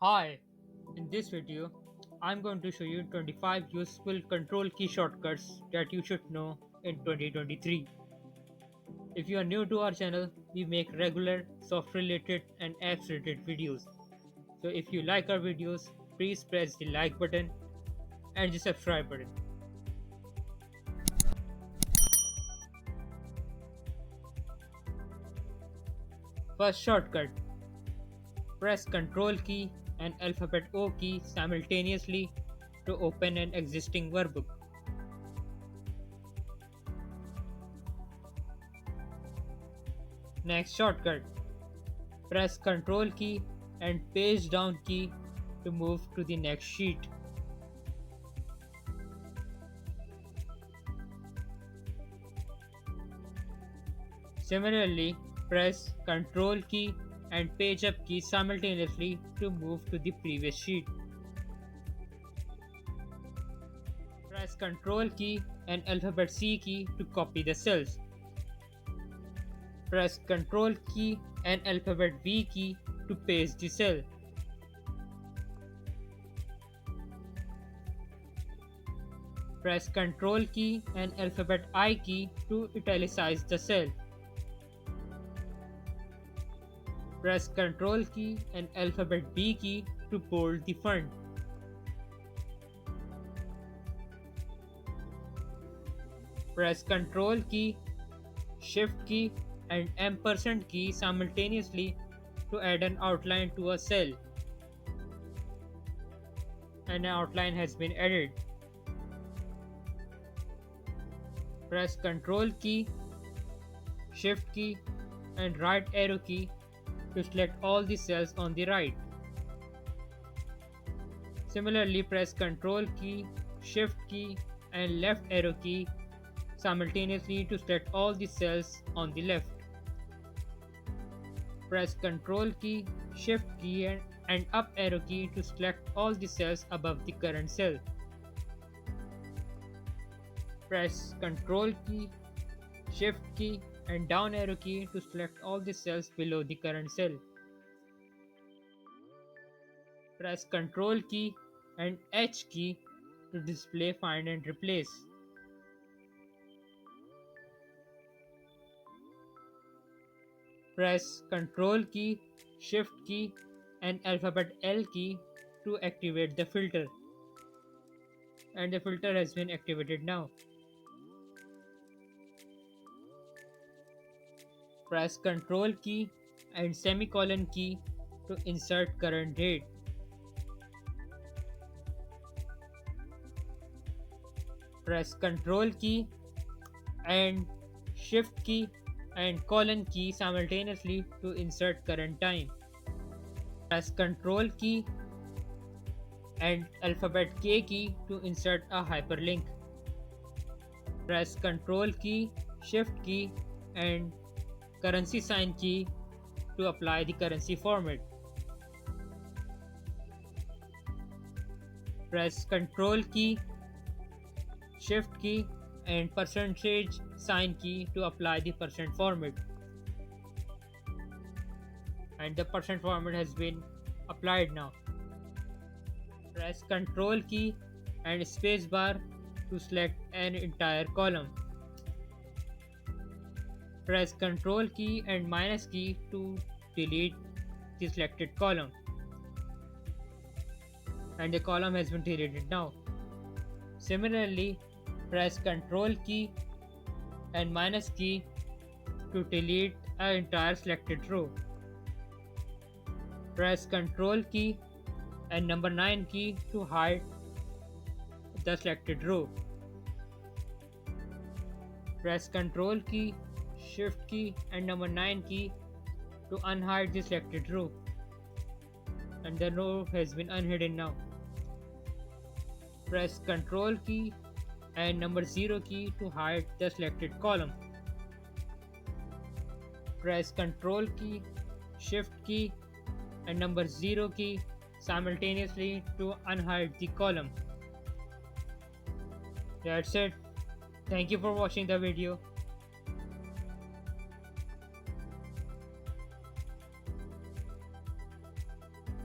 Hi, in this video, I'm going to show you 25 useful control key shortcuts that you should know in 2023. If you are new to our channel, we make regular software related and apps related videos. So if you like our videos, please press the like button and the subscribe button. First shortcut, press Ctrl key and alphabet O key simultaneously to open an existing workbook. Next shortcut, press Ctrl key and page down key to move to the next sheet. Similarly, press Ctrl key and page up key simultaneously to move to the previous sheet. Press Ctrl key and alphabet C key to copy the cells. Press Ctrl key and alphabet V key to paste the cell. Press Ctrl key and alphabet I key to italicize the cell. Press Ctrl key and alphabet B key to bold the font. Press Ctrl key, Shift key and ampersand key simultaneously to add an outline to a cell. And an outline has been added. Press Ctrl key, Shift key and right arrow key to select all the cells on the right. Similarly, press Ctrl key, Shift key and left arrow key simultaneously to select all the cells on the left. Press Ctrl key, Shift key and up arrow key to select all the cells above the current cell. Press Ctrl key, Shift key and down arrow key to select all the cells below the current cell. Press Ctrl key and H key to display find and replace. Press Ctrl key, Shift key and alphabet L key to activate the filter. And the filter has been activated now. Press Ctrl key and semicolon key to insert current date. Press Ctrl key and Shift key and colon key simultaneously to insert current time. Press Ctrl key and alphabet K key to insert a hyperlink. Press Ctrl key, Shift key and currency sign key to apply the currency format. Press Ctrl key, Shift key and percentage sign key to apply the percent format. And the percent format has been applied now. Press Ctrl key and spacebar to select an entire column. Press Ctrl key and minus key to delete the selected column. And the column has been deleted now. Similarly, press Ctrl key and minus key to delete an entire selected row. Press Ctrl key and number 9 key to hide the selected row. Press Ctrl key, Shift key and number 9 key to unhide the selected row. And the row has been unhidden now. Press Ctrl key and number 0 key to hide the selected column. Press Ctrl key, Shift key and number 0 key simultaneously to unhide the column. That's it. Thank you for watching the video.